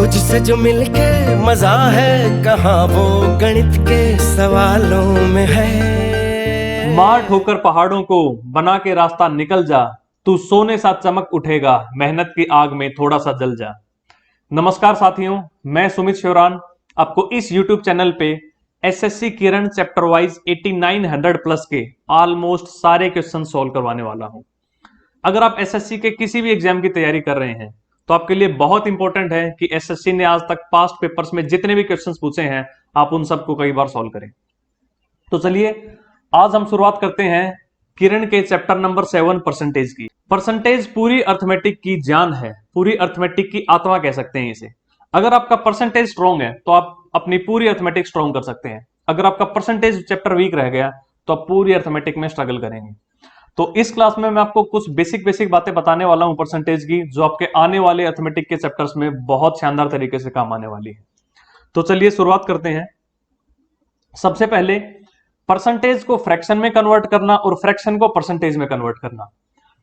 तुझसे जो मिलके मजा है, कहाँ वो गणित के सवालों में है। मार ठोकर पहाड़ों को, बना के रास्ता निकल जा, तू सोने सा चमक उठेगा, मेहनत की आग में थोड़ा सा जल जा। नमस्कार साथियों, मैं सुमित शिवरान आपको इस YouTube चैनल पे एसएससी किरण चैप्टर वाइज 8900 प्लस के ऑलमोस्ट सारे क्वेश्चन सॉल्व करवाने वाला हूं। अगर आप एसएससी के किसी भी एग्जाम की तैयारी कर रहे हैं तो आपके लिए बहुत इंपॉर्टेंट है कि एसएससी ने आज तक पास्ट पेपर्स में जितने भी क्वेश्चंस पूछे हैं आप उन सबको कई बार सॉल्व करें। तो चलिए आज हम शुरुआत करते हैं किरण के चैप्टर नंबर 7 परसेंटेज की। परसेंटेज पूरी अर्थमेटिक की जान है, पूरी अर्थमेटिक की आत्मा कह सकते हैं इसे। अगर आपका परसेंटेज स्ट्रॉन्ग है तो आप अपनी पूरी अर्थमेटिक स्ट्रॉन्ग कर सकते हैं। अगर आपका परसेंटेज चैप्टर वीक रह गया तो आप पूरी अर्थमेटिक में स्ट्रगल करेंगे। तो इस क्लास में मैं आपको कुछ बेसिक बातें बताने वाला हूं परसेंटेज की, जो आपके आने वाले अर्थमेटिक के चैप्टर्स में बहुत शानदार तरीके से काम आने वाली है। तो चलिए शुरुआत करते हैं। सबसे पहले परसेंटेज को फ्रैक्शन में कन्वर्ट करना और फ्रैक्शन को परसेंटेज में कन्वर्ट करना।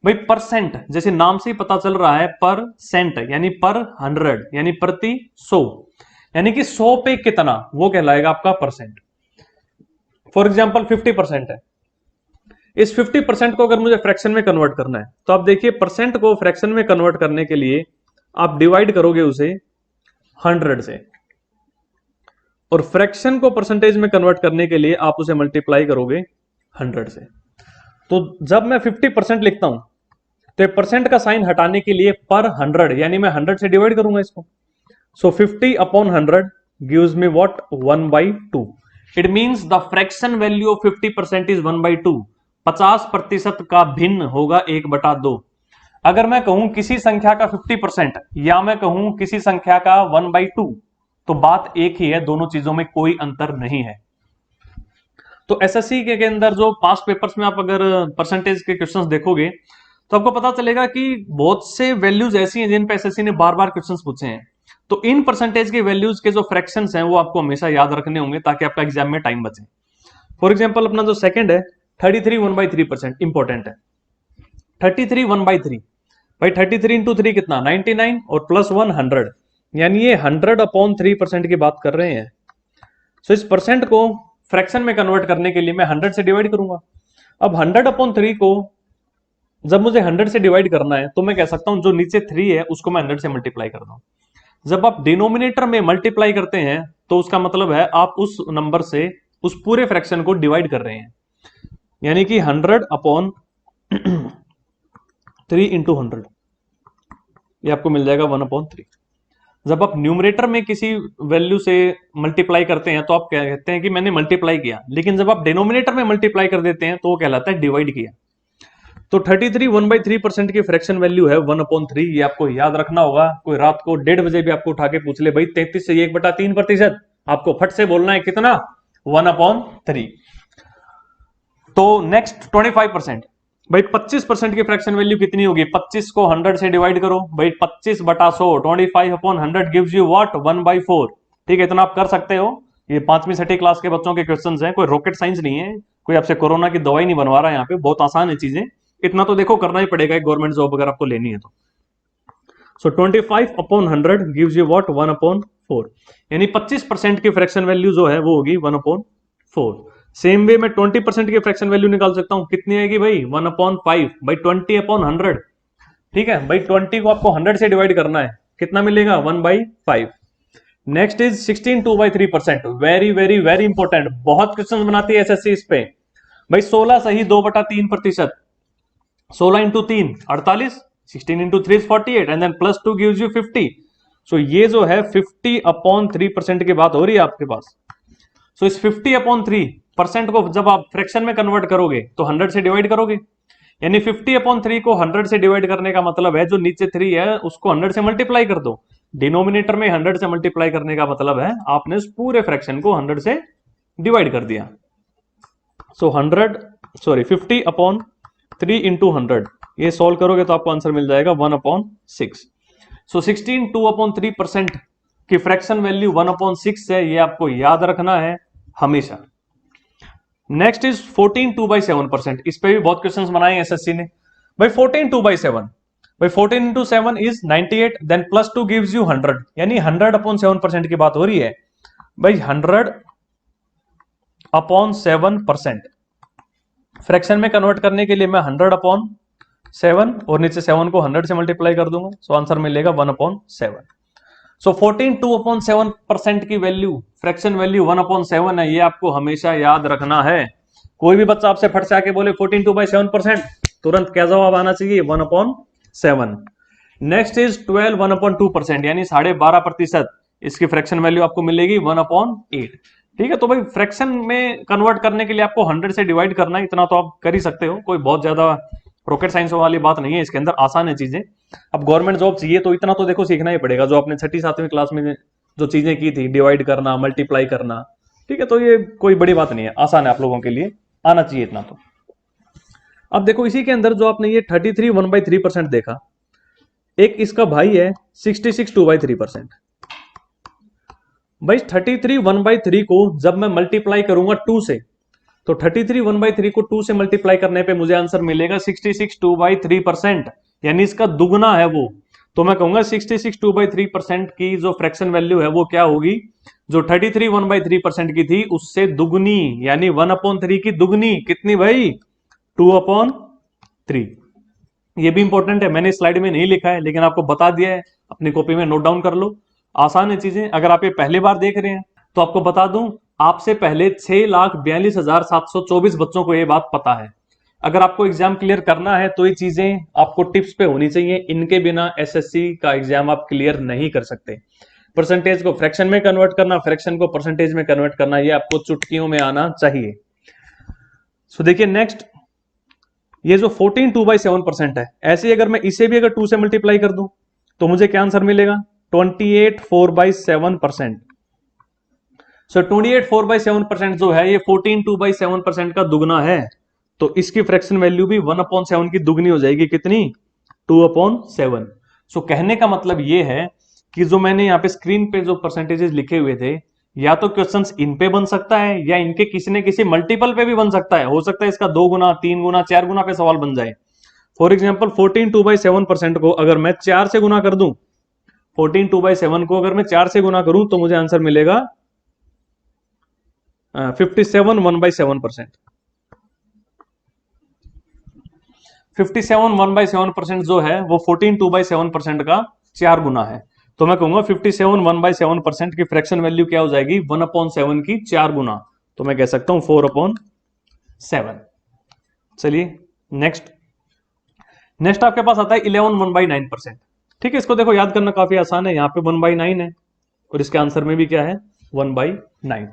भाई परसेंट जैसे नाम से ही पता चल रहा है, परसेंट यानी पर 100 यानी प्रति 100, यानी कि 100 पे कितना वो कहलाएगा आपका परसेंट। फॉर एग्जांपल 50% है, इस 50% को अगर मुझे फ्रैक्शन में कन्वर्ट करना है तो आप देखिए परसेंट को फ्रैक्शन में कन्वर्ट करने के लिए आप डिवाइड करोगे उसे 100 से, और फ्रैक्शन को परसेंटेज में कन्वर्ट करने के लिए आप उसे मल्टीप्लाई करोगे 100 से। तो जब मैं 50% लिखता हूं तो परसेंट का साइन हटाने के लिए पर 100 यानी मैं 100 से डिवाइड करूंगा इसको। सो 50 upon 100 gives me what 1/2। It means the fraction value of 50% is 1/2। 50% का भिन्न होगा 1/2। अगर मैं कहूं किसी संख्या का 50% या मैं कहूं किसी संख्या का 1/2 तो बात एक ही है, दोनों चीजों में कोई अंतर नहीं है। तो एसएससी के अंदर जो पास्ट पेपर्स में आप अगर परसेंटेज के क्वेश्चंस देखोगे तो आपको पता चलेगा कि बहुत से वैल्यूज ऐसी हैं जिन पे एसएससी ने बार बार क्वेश्चंस पूछे हैं। तो इन परसेंटेज के वैल्यूज के जो फ्रैक्शंस हैं वो आपको हमेशा याद रखने होंगे ताकि आपका एग्जाम में टाइम बचे। फॉर एग्जाम्पल अपना जो सेकंड है 33 1/3% इंपॉर्टेंट है। 33 1/3, भाई 33 इंटू 3 कितना 99 और प्लस 1 100, यानी ये 100/3% की बात कर रहे हैं। सो इस परसेंट को फ्रैक्शन में कन्वर्ट करने के लिए मैं 100 से डिवाइड करूंगा। अब 100/3 को जब मुझे 100 से डिवाइड करना है तो मैं कह सकता हूं जो नीचे 3 है उसको मैं 100 से मल्टीप्लाई करता हूं। जब आप डिनोमिनेटर में मल्टीप्लाई करते हैं तो उसका मतलब है आप उस नंबर से उस पूरे फ्रैक्शन को डिवाइड कर रहे हैं, यानी कि 100/3 इंटू 100 ये आपको मिल जाएगा 1/3। जब आप न्यूमरेटर में किसी वैल्यू से मल्टीप्लाई करते हैं तो आप कहते हैं कि मैंने मल्टीप्लाई किया, लेकिन जब आप डिनोमिनेटर में मल्टीप्लाई कर देते हैं तो वो कहलाता है डिवाइड किया। तो 33 1/3% की फ्रैक्शन वैल्यू है 1/3। ये आपको याद रखना होगा। कोई रात को 1:30 बजे भी आपको उठा के पूछ ले भाई 33 से 1/3%, आपको फट से बोलना है कितना 1/3। तो नेक्स्ट 25%, भाई 25% की फ्रैक्शन वैल्यू कितनी होगी, 25 को 100 से डिवाइड करो। भाई 25/100 25/100 गिव्स यू व्हाट 1/4। ठीक है, इतना आप कर सकते हो। ये 5वीं 6वीं क्लास के बच्चों के क्वेश्चंस हैं, कोई रॉकेट साइंस नहीं है, कोई आपसे कोरोना की दवाई नहीं बनवा रहा है यहाँ पे, बहुत आसान है चीजें। इतना तो देखो करना ही पड़ेगा एक गवर्नमेंट जॉब अगर आपको लेनी है तो। सो 25/100 गिव्स यू व्हाट 1/4, यानी 25% की फ्रैक्शन वैल्यू जो है वो होगी 1/4। सेम वे में 20% की फ्रैक्शन वैल्यू निकाल सकता हूं, कितनी आएगी भाई 1/5, भाई 20/100। ठीक है भाई 20 को आपको 100 से डिवाइड करना है, कितना मिलेगा 1/5। Next is 16 2/3%, very very very important, बहुत क्वेश्चन बनाती है एसएससी इस पे। भाई 16 सही 2/3%, 16 into 3 48, 16 into 3 48 and then plus 2 gives you 50। So ये जो है 50/3% की बात हो रही है आपके पास। सो इस 50/3% को जब आप फ्रैक्शन में कन्वर्ट करोगे तो 100 से डिवाइड करोगे, यानी 50/3 को 100 से डिवाइड करने का मतलब है जो नीचे 3 है उसको 100 से मल्टीप्लाई कर दो। डिनोमिनेटर में 100 से मल्टीप्लाई करने का मतलब है आपने उस पूरे फ्रैक्शन को 100 से डिवाइड कर दिया। सो 50/3 इंटू 100 ये सोल्व करोगे तो आपको आंसर मिल जाएगा 1/6। सो 16 2/3% की फ्रैक्शन वैल्यू 1/6 है, ये आपको याद रखना है हमेशा। नेक्स्ट इज 14 2/7%, इस पे भी बहुत क्वेश्चंस बनाए एसएससी ने। भाई 14 2/7, भाई 14 into 7 is 98, then plus 2 gives you 100, यानी 100/7% की बात हो रही है भाई। 100/7%, फ्रैक्शन में कन्वर्ट करने के लिए मैं 100/7 और नीचे 7 को 100 से मल्टीप्लाई कर दूंगा, सो आंसर मिलेगा 1/7। सो 14 2/7% की वैल्यू, फ्रैक्शन वैल्यू 1/7 है, ये आपको हमेशा याद रखना है। कोई भी बच्चा आपसे फट से आके बोले 14 2/7%, तुरंत क्या जवाब आना चाहिए? 1/7। नेक्स्ट इज 12 1/2%, यानी 12.5%, इसकी फ्रैक्शन वैल्यू आपको मिलेगी 1/8। ठीक है, तो भाई फ्रैक्शन में कन्वर्ट करने के लिए आपको 100 से डिवाइड करना है, इतना तो आप कर ही सकते हो, कोई बहुत ज्यादा रॉकेट साइंस वाली बात नहीं है इसके अंदर, आसान है चीजें। अब गवर्नमेंट जॉब चाहिए तो इतना तो देखो सीखना ही पड़ेगा, जो आपने 6ठी 7वीं क्लास में जो चीजें की थी, डिवाइड करना, मल्टीप्लाई करना। ठीक है, तो ये कोई बड़ी बात नहीं है, आसान है, आप लोगों के लिए आना चाहिए इतना तो। अब देखो इसी के अंदर जो आपने ये 33 1/3% देखा, एक इसका भाई है 66 2/3%। भाई 33 1/3 को जब मैं मल्टीप्लाई करूंगा 2 से, तो 33 1/3 को 2 से मल्टीप्लाई करने पे मुझे आंसर मिलेगा 66 2/3%, यानी इसका दुगना है वो। तो मैं कहूंगा 66 2/3% की जो फ्रैक्शन वैल्यू है वो क्या होगी? जो 33 1/3% की थी उससे दुगनी, यानी 1/3 की दुगनी। कितनी भाई? 2/3। ये भी इंपॉर्टेंट है, मैंने स्लाइड में नहीं लिखा है लेकिन आपको बता दिया है, अपनी कॉपी में नोट डाउन कर लो। आसान है चीजें। अगर आप ये पहली बार देख रहे हैं तो आपको बता दूं, आपसे पहले 6,42,724 बच्चों को ये बात पता है। अगर आपको एग्जाम क्लियर करना है तो ये चीजें आपको टिप्स पे होनी चाहिए, इनके बिना एसएससी का एग्जाम आप क्लियर नहीं कर सकते। परसेंटेज को फ्रैक्शन में कन्वर्ट करना, फ्रैक्शन को परसेंटेज में कन्वर्ट करना, ये आपको चुटकियों में आना चाहिए। सो देखिए नेक्स्ट, ये जो 14 2/7% है, ऐसे अगर मैं इसे भी अगर 2 से मल्टीप्लाई कर दूं तो मुझे क्या आंसर मिलेगा? 28 4/7%। सो 28 4/7% जो है ये 14 2/7% का दुगना है, तो इसकी फ्रैक्शन वैल्यू भी 1/7 की दुगनी हो जाएगी। कितनी? 2/7। सो कहने का मतलब ये है कि जो मैंने यहाँ पे स्क्रीन पे जो परसेंटेजेस लिखे हुए थे, या तो क्वेश्चंस इन पे बन सकता है या इनके किसी न किसी मल्टीपल पे भी बन सकता है। हो सकता है इसका 2 गुना, 3 गुना, 4 गुना पे सवाल बन जाए। फॉर एग्जाम्पल 14 2/7% को अगर मैं 4 से गुना कर दूं, 14 2/7 को अगर मैं 4 से गुना करूं तो मुझे आंसर मिलेगा 57 1/7%। 57 1/7% जो है वो 14 2/7% का 4 गुना है। तो मैं कहूंगा 57 1/7% की फ्रैक्शन वैल्यू क्या हो जाएगी? 1/7 की 4 गुना। तो मैं कह सकता हूं 4/7। चलिए नेक्स्ट, नेक्स्ट आपके पास आता है 11 1/9%। ठीक है, इसको देखो याद करना काफी आसान है, यहाँ पे 1/9 है और इसके आंसर में भी क्या है? 1/9।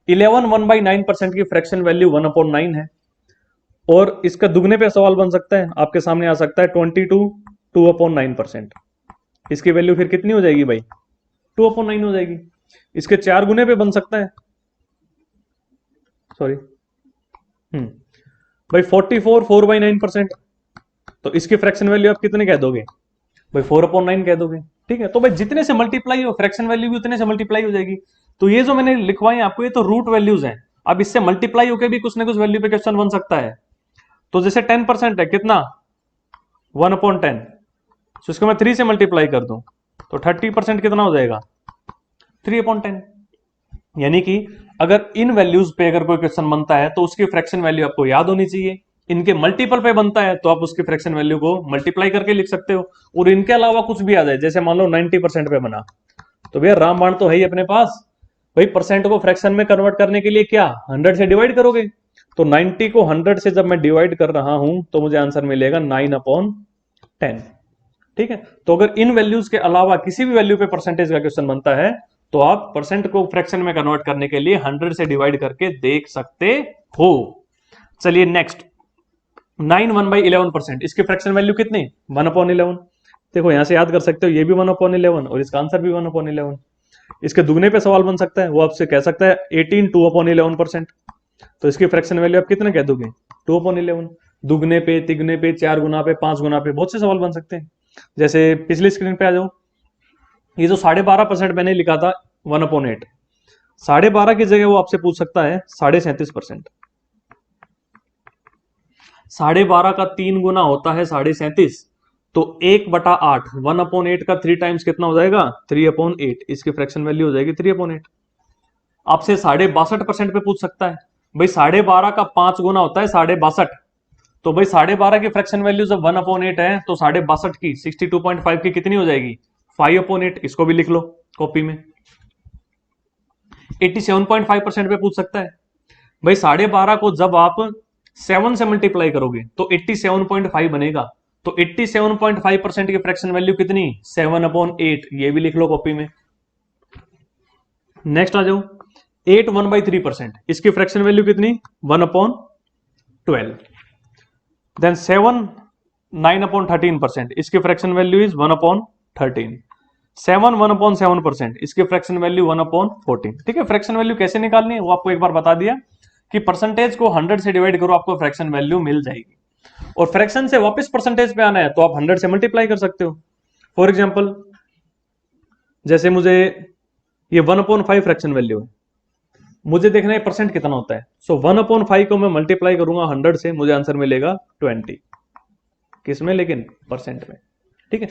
11 1/9% की फ्रैक्शन वैल्यू 1/9 है, और इसका दुगने पे सवाल बन सकता है, आपके सामने आ सकता है 22 2/9%। इसकी वैल्यू फिर कितनी हो जाएगी भाई? 2/9 हो जाएगी। इसके 4 गुने पे बन सकता है, सॉरी भाई 44 4/9%। तो इसकी फ्रैक्शन वैल्यू आप कितने कह दोगे भाई? 4/9 कह दोगे। ठीक है, तो भाई जितने से मल्टीप्लाई हो फ्रैक्शन वैल्यू भी उतने से मल्टीप्लाई हो जाएगी। तो ये जो मैंने लिखवाई आपको, ये तो रूट वैल्यूज हैं। अब इससे मल्टीप्लाई होकर भी कुछ ना कुछ वैल्यू पे क्वेश्चन बन सकता है। तो जैसे 10% है, कितना? 1/10। तो इसको मैं 3 से मल्टीप्लाई कर दूं तो 30% कितना हो जाएगा? 3/10। यानी कि अगर इन वैल्यूज पे अगर कोई क्वेश्चन बनता है तो उसकी फ्रैक्शन वैल्यू आपको याद होनी चाहिए। इनके मल्टीपल पे बनता है तो आप उसकी फ्रैक्शन वैल्यू को मल्टीप्लाई करके लिख सकते हो। और इनके अलावा कुछ भी आ जाए, जैसे मान लो 90% पे बना, तो भैया रामबाण तो है ही अपने पास। भाई परसेंट को फ्रैक्शन में कन्वर्ट करने के लिए क्या 100 से डिवाइड करोगे? तो 90 को 100 से जब मैं डिवाइड कर रहा हूं तो मुझे आंसर मिलेगा 9/10। ठीक है, तो अगर इन वैल्यूज के अलावा किसी भी वैल्यू पे परसेंटेज का क्वेश्चन बनता है तो आप परसेंट को फ्रैक्शन में कन्वर्ट करने के लिए 100 से डिवाइड करके देख सकते हो। चलिए नेक्स्ट, 9 1/11%। इसकी फ्रैक्शन वैल्यू कितनी? 1/11। देखो यहां से याद कर सकते हो, ये भी 1/11 और इसका आंसर भी 1/11। इसके दुगने पे सवाल बन सकता है, वो आपसे कह सकता है 18 2/11%। तो इसकी फ्रैक्शन वैल्यू आप कितने कह दोगे? 2/11। दुगने पे, तिगने पे, 4 गुना पे, 5 गुना पे बहुत से सवाल बन सकते हैं। जैसे पिछली स्क्रीन पे आ जाओ, ये जो 12.5% मैंने लिखा था 1/8, 12.5 की जगह वो आपसे पूछ सकता है 37.5%। 12.5 का 3 गुना होता है 37.5, तो 1/8, 1/8 का 3 टाइम्स कितना हो जाएगा? 3/8। इसकी फ्रैक्शन वैल्यू हो जाएगी 3/8। आपसे 62.5% पे पूछ सकता है, भाई 12.5 का 5 गुना होता है 62.5, तो भाई 12.5 की फ्रैक्शन वैल्यू जब 1/8 है तो 62.5 की 62.5 की कितनी हो जाएगी? 5/8। इसको भी लिख लो कॉपी में। 87.5% पे पूछ सकता है, भाई 12.5 को जब आप 7 से मल्टीप्लाई करोगे तो 87.5 बनेगा, तो 87.5% की फ्रैक्शन वैल्यू कितनी? 7/8। ये भी लिख लो कॉपी में। नेक्स्ट आ जाओ, 8 1/3%, इसकी फ्रैक्शन वैल्यू कितनी? 1/12। देन 7 9/13%, इसकी फ्रैक्शन वैल्यू इज 1/13। 7 1/7%, इसकी फ्रैक्शन वैल्यू 1/14। ठीक है, फ्रैक्शन वैल्यू कैसे निकालनी है वो आपको एक बार बता दिया कि परसेंटेज को 100 से डिवाइड करो, आपको फ्रैक्शन वैल्यू मिल जाएगी। और फ्रैक्शन से वापस परसेंटेज पे आना है तो आप 100 से मल्टीप्लाई कर सकते हो। फॉर एग्जाम्पल, जैसे मुझे ये 1/5 फ्रैक्शन वैल्यू है, मुझे देखना है परसेंट कितना होता है। सो 1/5 को मैं मल्टीप्लाई करूंगा 100 से, मुझे आंसर मिलेगा 20। किसमें? लेकिन परसेंट में। ठीक है,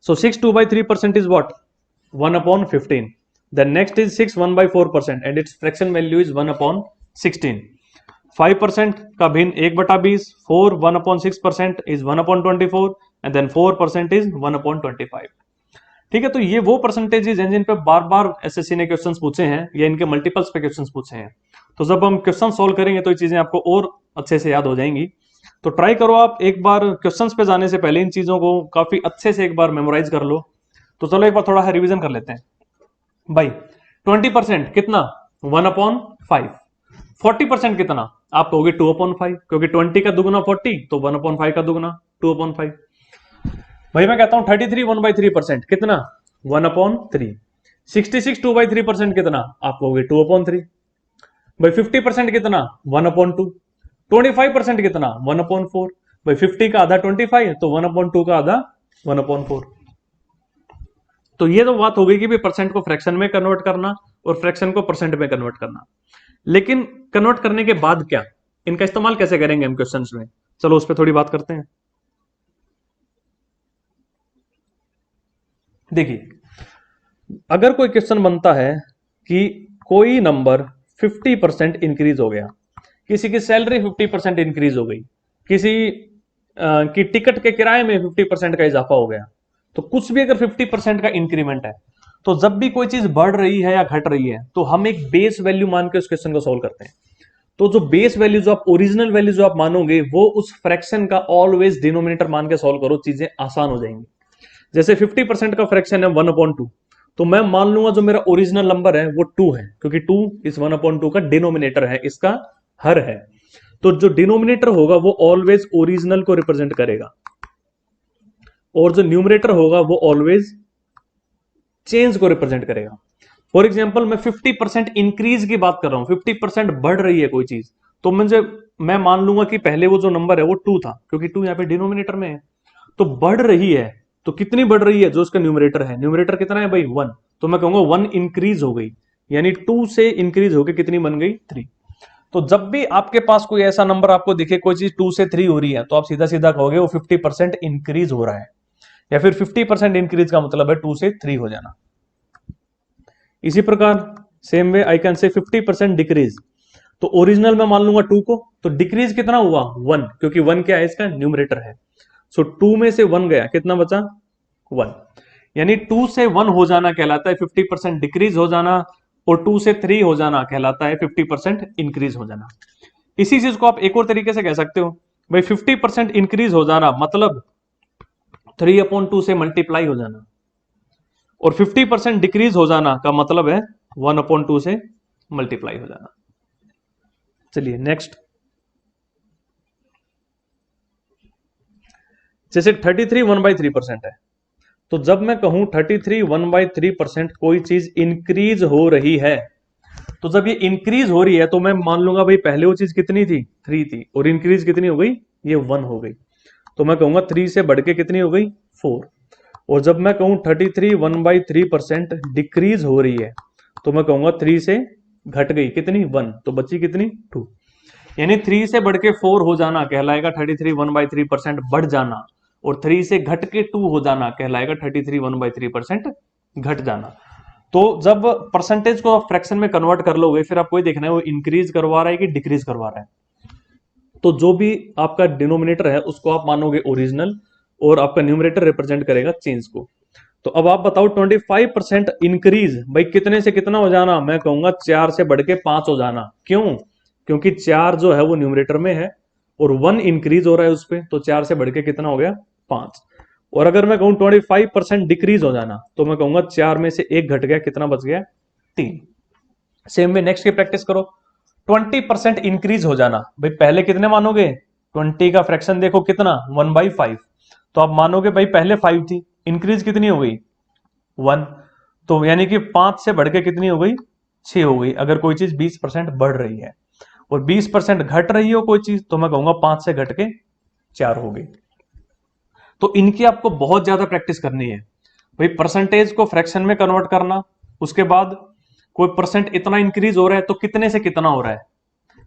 सो 6 2/3% is what? 1/15। Then next is 6 1/4% and its fraction value is 1/16. 5% का भिन्न 1/20, 4 1/6% is 1/24 and then 4% is 1/25। ठीक है, तो ये वो परसेंटेजेस हैं जिन पे बार बार एसएससी ने क्वेश्चंस पूछे हैं या इनके मल्टीपल्स पे क्वेश्चंस पूछे हैं। तो जब हम क्वेश्चन सॉल्व करेंगे तो ये चीजें आपको और अच्छे से याद हो जाएंगी। तो ट्राई करो आप एक बार क्वेश्चंस पे जाने से पहले इन चीजों को काफी अच्छे से एक बार मेमोराइज कर लो। तो चलो एक बार थोड़ा रिवीजन कर लेते हैं भाई। 20% कितना? 1/5। 40% कितना? आप कहोगे 2/5, क्योंकि 20 का दुगुना 40, तो 1/5 का दुगुना 2/5। भाई मैं कहता हूं 33 1/3% कितना? 1/3। 66 2/3% कितना? आप कहोगे 2/3। भाई 50% कितना? 1/2। 25% कितना? 1/4। भाई 50 का आधा 25, तो 1/2 का आधा 1/4। तो ये तो बात हो गई कि परसेंट को फ्रैक्शन में कन्वर्ट करना और फ्रैक्शन को परसेंट में कन्वर्ट करना। लेकिन कन्वर्ट करने के बाद क्या, इनका इस्तेमाल कैसे करेंगे हम क्वेश्चंस में? चलो उस पर थोड़ी बात करते हैं। देखिए, अगर कोई क्वेश्चन बनता है कि कोई नंबर 50% इंक्रीज हो गया, किसी की सैलरी 50% इंक्रीज हो गई, किसी की टिकट के किराए में 50% का इजाफा हो गया, तो कुछ भी अगर 50% का इंक्रीमेंट है, तो जब भी कोई चीज बढ़ रही है या घट रही है तो हम एक बेस वैल्यू मान के उस क्वेश्चन को सॉल्व करते हैं। तो जो बेस वैल्यू, जो आप ओरिजिनल वैल्यू जो आप मानोगे, वो उस फ्रैक्शन का ऑलवेज डिनोमिनेटर मान के सॉल्व करो, चीजें आसान हो जाएंगी। जैसे 50% का फ्रैक्शन है 1/2, तो मैं मान लूंगा जो मेरा ओरिजिनल नंबर है वो 2 है, क्योंकि 2 इस 1/2 का डिनोमिनेटर है, इसका हर है। तो जो डिनोमिनेटर होगा वो ऑलवेज ओरिजिनल को रिप्रेजेंट करेगा, और जो न्यूमरेटर होगा वो ऑलवेज चेंज को रिप्रेजेंट करेगा। फॉर एग्जाम्पल, मैं 50% इंक्रीज की बात कर रहा हूं, 50% बढ़ रही है कोई चीज, तो मैं मान लूंगा कि पहले वो जो नंबर है वो 2 था, क्योंकि 2 यहां पे डिनोमिनेटर में है। तो बढ़ रही है, तो कितनी बढ़ रही है? जो उसका न्यूमरेटर है, न्यूमरेटर कितना है भाई? 1। तो मैं कहूंगा 1 इंक्रीज हो गई, यानी 2 से इंक्रीज होकर कितनी बन गई? 3। तो जब भी आपके पास कोई ऐसा नंबर आपको दिखे, कोई चीज 2 से 3 हो रही है, तो आप सीधा सीधा कहोगे वो 50% इंक्रीज हो रहा है, या फिर 50% इंक्रीज का मतलब है 2 से 3 हो जाना। इसी प्रकार same way I can say 50% decrease, तो ओरिजिनल में मान लूंगा 2 को, तो डिक्रीज कितना हुआ? 1, क्योंकि 1 क्या है? इसका न्यूमरेटर है। सो 2 में से 1 गया, कितना बचा? 1। यानी 2 से 1 हो जाना कहलाता है 50% डिक्रीज हो जाना, और 2 से 3 हो जाना कहलाता है 50% इंक्रीज हो जाना। इसी चीज को आप एक और तरीके से कह सकते हो भाई, 50% इंक्रीज हो जाना मतलब 3/2 से मल्टीप्लाई हो जाना, और 50% डिक्रीज हो जाना का मतलब है 1/2 से मल्टीप्लाई हो जाना। चलिए नेक्स्ट, जैसे 33 1/3% है, तो जब मैं कहूं 33 1/3% कोई चीज इंक्रीज हो रही है, तो जब ये इंक्रीज हो रही है तो मैं मान लूंगा भाई पहले वो चीज कितनी थी? 3 थी, और इंक्रीज कितनी हो गई? ये 1 हो गई, तो मैं कहूंगा 3 से बढ़ के कितनी हो गई? 4। और जब मैं कहूं 33 1/3% डिक्रीज हो रही है, तो मैं कहूंगा 3 से घट गई कितनी? 1, तो बची कितनी? 2। यानी 3 से बढ़ के 4 हो जाना कहलाएगा 33 1/3% बढ़ जाना, और 3 से घट के 2 हो जाना कहलाएगा 33 1/3% घट जाना। तो जब परसेंटेज को आप फ्रैक्शन में कन्वर्ट कर लोगे, फिर आपको ये देखना है वो इंक्रीज करवा रहा है कि डिक्रीज करवा रहा है। तो जो भी आपका डिनोमिनेटर है उसको आप मानोगे ओरिजिनल, और आपका न्यूमरेटर रिप्रेजेंट करेगा चेंज को। तो अब आप बताओ 25% इंक्रीज भाई कितने से कितना हो जाना, मैं कहूंगा 4 से बढ़ के 5 हो जाना। क्यों? क्योंकि 4 जो है वो न्यूमरेटर में है और 1 इंक्रीज हो रहा है उस पर, तो 4 से बढ़ के कितना हो गया 5। और अगर मैं कहूं 25% डिक्रीज हो जाना, तो मैं कहूंगा 4 में से 1 घट गया, कितना बच गया 3। सेम वे नेक्स्ट की प्रैक्टिस करो। 20% इंक्रीज हो जाना, भाई पहले कितने मानोगे, 20 का फ्रैक्शन देखो कितना 1/5, तो आप मानोगे भाई पहले 5 थी, इंक्रीज कितनी हो गई 1, तो यानी कि 5 से बढ़ के कितनी हो गई 6 हो गई। अगर कोई चीज 20% बढ़ रही है और 20% घट रही हो कोई चीज, तो मैं कहूंगा 5 से घट के 4 हो गई। तो इनकी आपको बहुत ज्यादा प्रैक्टिस करनी है भाई, परसेंटेज को फ्रैक्शन में कन्वर्ट करना, उसके बाद कोई परसेंट इतना इंक्रीज हो रहा है तो कितने से कितना हो रहा है,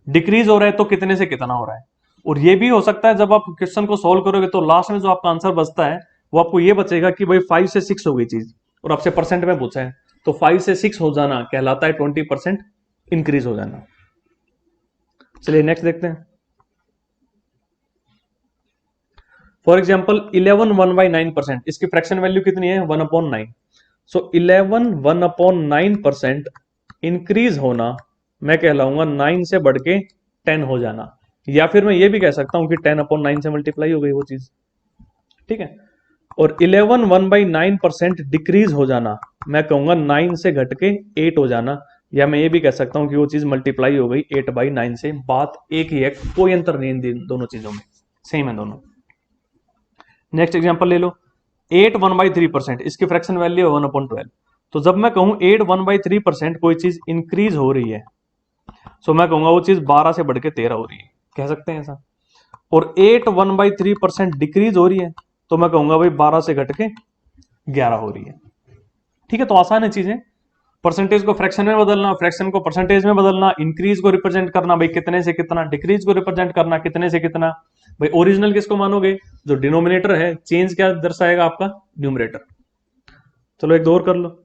डिक्रीज हो रहा है तो कितने से कितना हो रहा है। और ये भी हो सकता है जब आप क्वेश्चन को सोल्व करोगे तो लास्ट में जो आपका आंसर बचता है वो आपको ये बचेगा कि भाई 5 से 6 हो गई चीज, और आपसे परसेंट में पूछा है, तो 5 से 6 हो जाना कहलाता है 20% इंक्रीज हो जाना। चलिए नेक्स्ट देखते हैं। फॉर एग्जाम्पल 11 1/9%, इसकी फ्रैक्शन वैल्यू कितनी है 1/9। सो 11 1/9% इंक्रीज होना मैं कहलाऊंगा 9 से बढ़ के 10 हो जाना, या फिर मैं ये भी कह सकता हूं कि 10/9 से मल्टीप्लाई हो गई वो चीज, ठीक है। और 11 1/9% डिक्रीज हो जाना मैं कहूंगा 9 से घट के 8 हो जाना, या मैं ये भी कह सकता हूं कि वो चीज मल्टीप्लाई हो गई 8/9 से। बात एक ही है, कोई अंतर नहीं इन दोनों चीजों में, सेम है दोनों। नेक्स्ट एग्जांपल ले लो 8 1/3%, इसकी फ्रैक्शन वैल्यू है 1/12। तो जब मैं कहूं 8 1/3% कोई चीज इंक्रीज हो रही है, सो मैं कहूंगा वो चीज 12 से बढ़ के 13 हो रही है, कह सकते हैं ऐसा। और 8 1/3% डिक्रीज हो रही है, तो मैं कहूंगा भाई 12 से घट के 11 हो रही है, ठीक है। तो आसान है चीजें, परसेंटेज को फ्रैक्शन में बदलना, फ्रैक्शन को परसेंटेज में बदलना, इंक्रीज को रिप्रेजेंट करना भाई कितने से कितना, डिक्रीज को रिप्रेजेंट करना कितने से कितना। भाई ओरिजिनल किसको मानोगे, जो डिनोमिनेटर है, चेंज क्या दर्शाएगा आपका न्यूमरेटर। चलो एक दो और कर लो।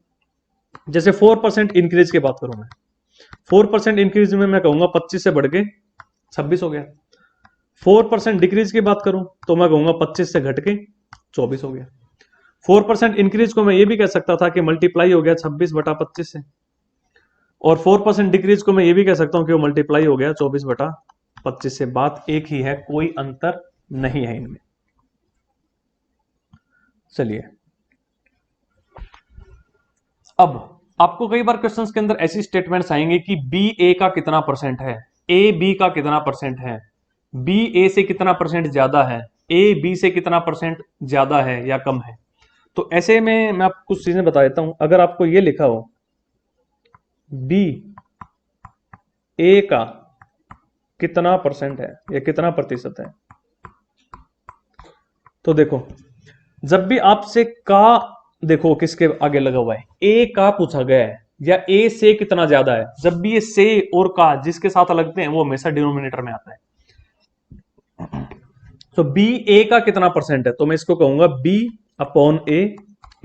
जैसे 4% इंक्रीज की बात करूं मैं, 4% इंक्रीज में मैं कहूंगा 25 से बढ़ के 26 हो गया। 4% डिक्रीज की बात करूं तो मैं कहूंगा 25 से घट के 24 हो गया। 4% इंक्रीज को मैं ये भी कह सकता था कि मल्टीप्लाई हो गया 26/25 से, और 4% डिक्रीज को मैं ये भी कह सकता हूं कि वो मल्टीप्लाई हो गया 24/25 से। बात एक ही है, कोई अंतर नहीं है इनमें। चलिए अब आपको कई बार क्वेश्चंस के अंदर ऐसी स्टेटमेंट्स आएंगे कि बी ए का कितना परसेंट है, ए बी का कितना परसेंट है, बी ए से कितना परसेंट ज्यादा है, ए बी से कितना परसेंट ज्यादा है या कम है। तो ऐसे में मैं आपको कुछ चीजें बता देता हूं। अगर आपको ये लिखा हो बी ए का कितना परसेंट है या कितना प्रतिशत है, तो देखो जब भी आपसे का, देखो किसके आगे लगा हुआ है, ए का पूछा गया है या ए से कितना ज्यादा है, जब भी ये से और का जिसके साथ लगते हैं वो हमेशा डिनोमिनेटर में आता है। तो बी ए का कितना परसेंट है, तो मैं इसको कहूंगा बी अपॉन ए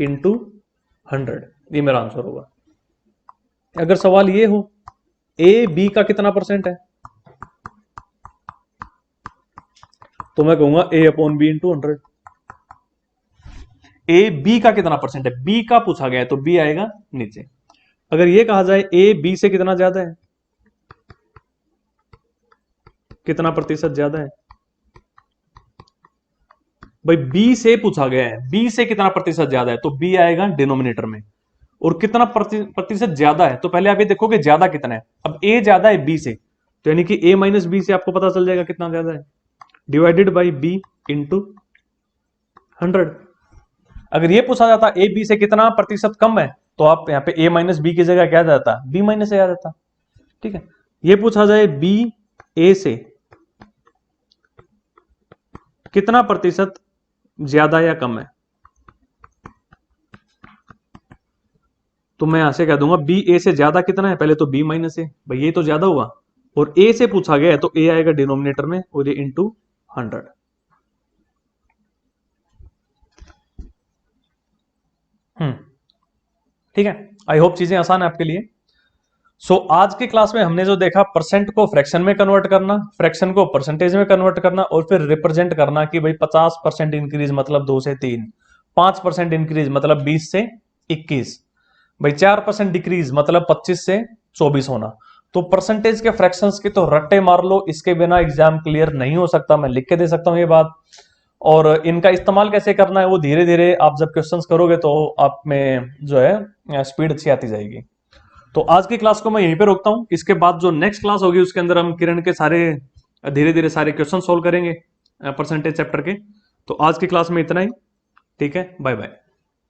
इंटू 100, ये मेरा आंसर होगा। अगर सवाल ये हो ए बी का कितना परसेंट है, तो मैं कहूंगा A upon B into 100। A B का कितना परसेंट है, बी का पूछा गया है तो बी आएगा नीचे। अगर ये कहा जाए ए बी से कितना ज्यादा है, कितना प्रतिशत ज्यादा है, भाई बी से पूछा गया है, बी से कितना प्रतिशत ज्यादा है, तो बी आएगा डिनोमिनेटर में। और कितना प्रतिशत ज्यादा है, तो पहले आप ये देखोगे ज्यादा कितना है। अब ए ज्यादा है बी से, तो यानी कि ए माइनस बी से आपको पता चल जाएगा कितना ज्यादा है, डिवाइडेड बाई बी इंटू 100। अगर ये पूछा जाता ए बी से कितना प्रतिशत कम है, तो आप यहाँ पे ए माइनस बी की जगह क्या जाता, बी माइनस ए आ जाता, ठीक है। ये पूछा जाए बी ए से कितना प्रतिशत ज्यादा या कम है, तो मैं यहां से कह दूंगा बी ए से ज्यादा कितना है, पहले तो बी माइनस ए, भाई ये तो ज्यादा हुआ, और ए से पूछा गया है तो ए आएगा डिनोमिनेटर में और ये इंटू 100। ठीक है, आई होप चीजें आसान है आपके लिए। आज की क्लास में हमने जो देखा, परसेंट को फ्रैक्शन में कन्वर्ट करना, फ्रैक्शन को परसेंटेज में कन्वर्ट करना, और फिर रिप्रेजेंट करना कि भाई 50% इंक्रीज मतलब 2 से 3, 5% इंक्रीज मतलब 20 से 21, भाई 4% डिक्रीज मतलब 25 से 24 होना। तो परसेंटेज के फ्रैक्शंस के तो रट्टे मार लो, इसके बिना एग्जाम क्लियर नहीं हो सकता, मैं लिख के दे सकता हूं ये बात। और इनका इस्तेमाल कैसे करना है वो धीरे धीरे आप जब क्वेश्चंस करोगे तो आप में जो है स्पीड अच्छी आती जाएगी। तो आज की क्लास को मैं यहीं पे रोकता हूं। इसके बाद जो नेक्स्ट क्लास होगी उसके अंदर हम किरण के सारे धीरे धीरे सारे क्वेश्चन सोल्व करेंगे परसेंटेज चैप्टर के। तो आज की क्लास में इतना ही। ठीक है, बाय बाय।